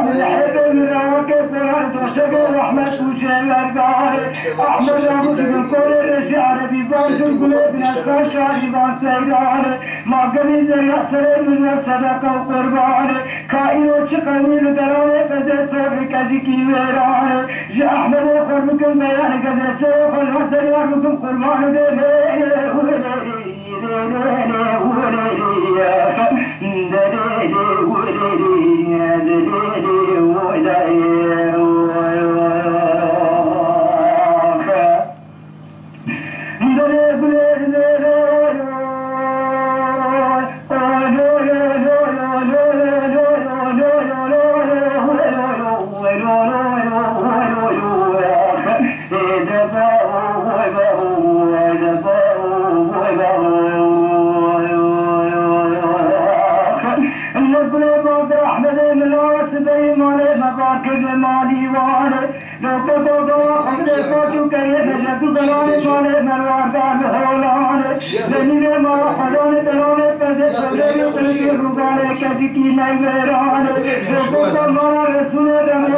الحب من راكب فرد وسبب رحمة وجل الدار أحمد أبو الكل الشعر بباز القلوب نسخة شاربان سيدار ما قبل زرع سرد من صدقة وقربان كائن وشقوي لدرانه فزي صبر كزكي ويران جاء أحمد أخربكم بيان كذا سيخ الوزر يربكم قربان دليل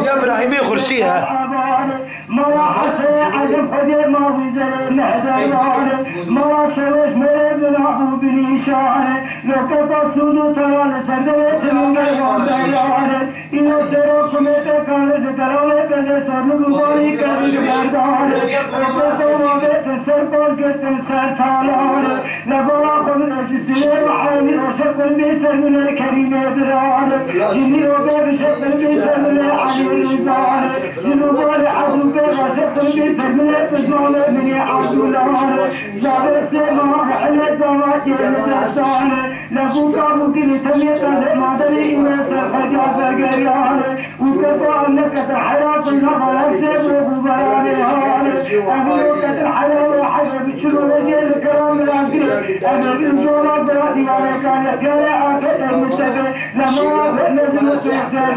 يا ابراهيمي خرسيها ما حسن عزم خدي ما وزر نهدى ما شوش مرد العبو بنيشان لو كفا سودو ترال سردوت من الوضع إنو سروك متكال ذكرالي كذي سرلو باري كذي جردان وقصو وقت سرقل كتن سرطالان لبرا خمنا جسلي وحاني وشكل بيسر من الكريم دران جني وقف شكل بيسر من الحليل الزان جنوبال عبدو وشكل بيسر من التجمال من يعبدولان جابر سيما محلت زمات يمتحسان لفوك أبوكي لتميت المادري إما سرخد يا وكفى أنك تحيا في النظر أكسب وغبران أبوك تحيا وحجر بشرور جيل الكرام الأكيد أنا بالجورة برادي على كان يحيى أكثر مستفى لما نزل سيحتاج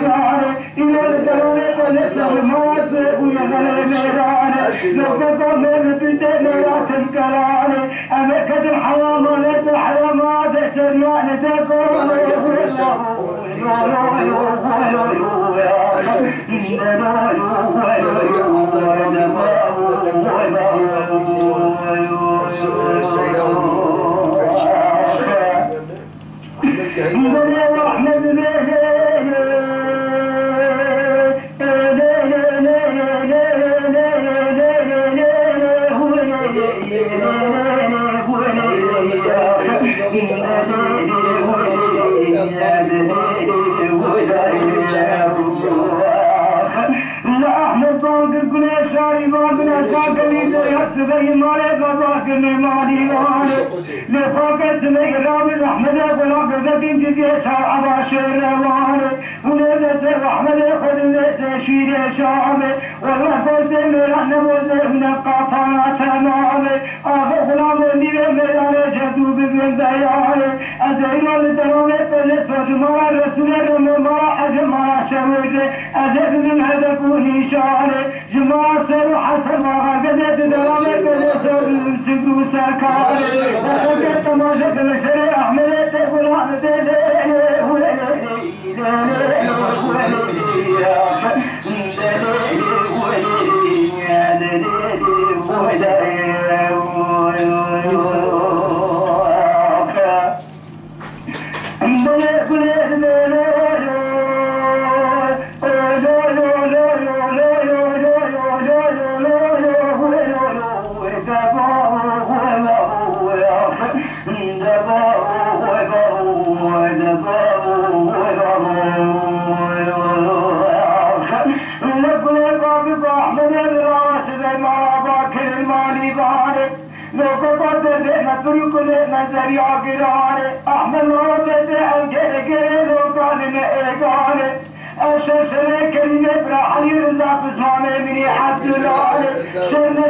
إلى الكرام ونسل الموت ويغلى ميران لو كفى من بدين راس الكرام أمك الحياة وليس الحياة ما تحتاج يعني تكون زي ما لقاك المالي لفاقت مقراب الأحمد ولاك ذكين جديد عباشر روان ونبس الرحمن خذ الناس شير شعب والله فوز مرحن وزه نقاطنا تمام آخر غلام النبي ميدان جدو ببن ديان أزينا لترامي فلسفة جمال رسول الرمى أجمع شوج أزيد من هدفه شعر جمال سر حسن وغدت درامي فلسفة سدو سكار وخذت ماجد الشري أحمد تقول عبد نظر عقران أحمد موجد الجرجر لو كان مئقان أششر كلمة برحل رزاق اسمامي مني عبد الله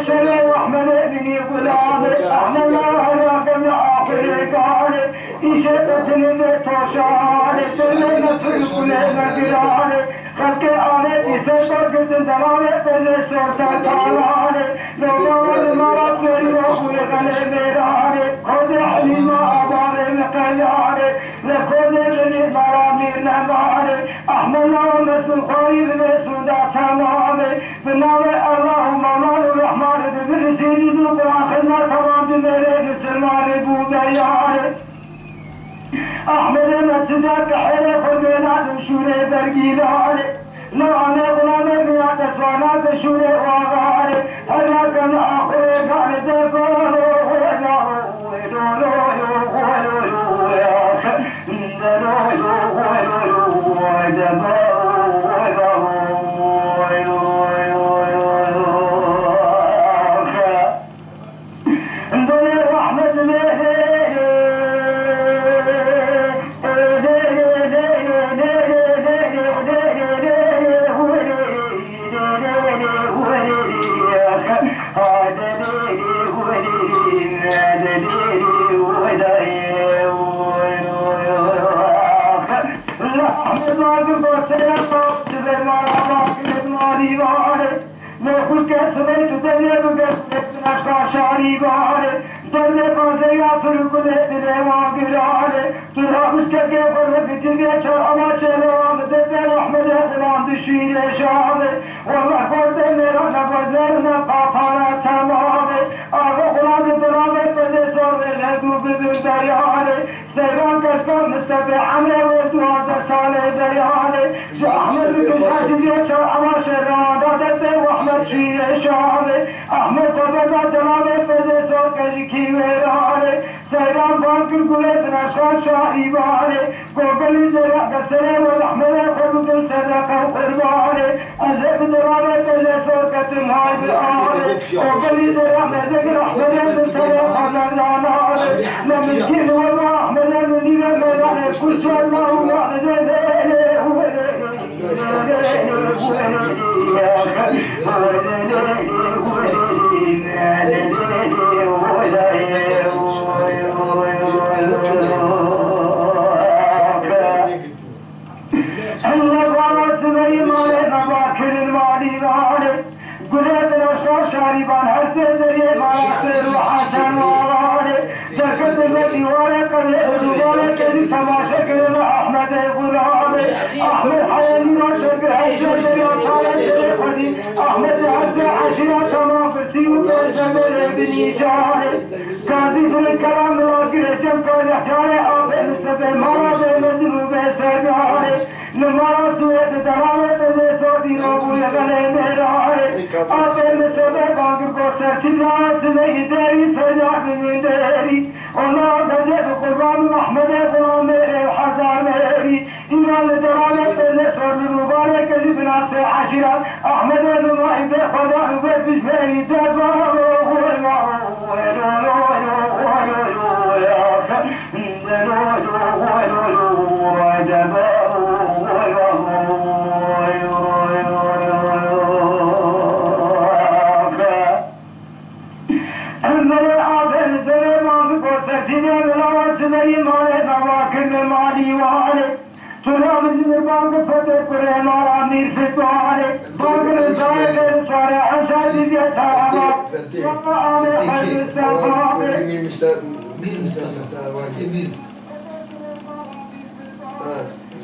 شر وأحمد مني غلام أحمد الله راكم آخر كان إشتة لبتوشان سلمة كل مكران خلق آلة سيطر كتن دلالة بلسوة تعالى لو دول مرض بابول غلي ميراني خود حليمة أباري مقياري لخود بني مرامير نباري أحمد مسلم خاري بمسلم دا تمامي بناوي اللهم مال الرحمن ببرسيني ذو براخنا تمام بميري بسلماني بودياري أحمد مسجد حيلي خذنا نمشوري برقيلاري لو أنا غلامي بيات أسوانا بشوري وغاري هلا كان أخوي قال دقولو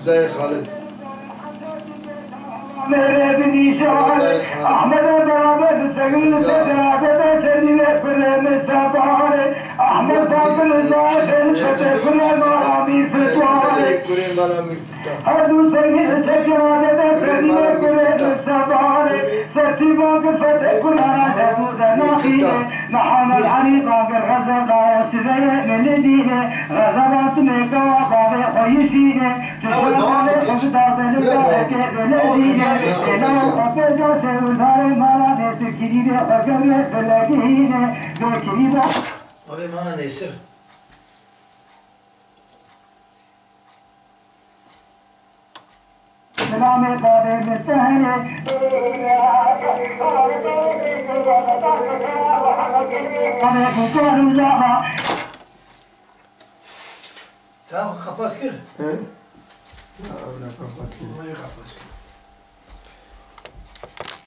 زي خالد मेरे भी निशान अहमद बराबर सगल से जनाबे सदीले फरे मुस्तफारे अहमद बाबुल जाहिल सते फरे मामी फतवारे कुरान वाला मिलता हर दूसरे से जनाबे सदीले फरे मुस्तफारे सती बाग फते कुरान जबूद नफीने محمد علي باقر غزل دايا سيدي من دينه غزلات من قوا بابي خويشينه تشوفنا خبدا بلدا كيف لدينه إلا وقفز سيودار مالا نتكيني بخجر بلدينه دوكيني بخ أولي مانا نيسر سلام بابي مستهنه تا خفاز كده؟ ها؟ لا أنا خفاز كده ما يخفاز كده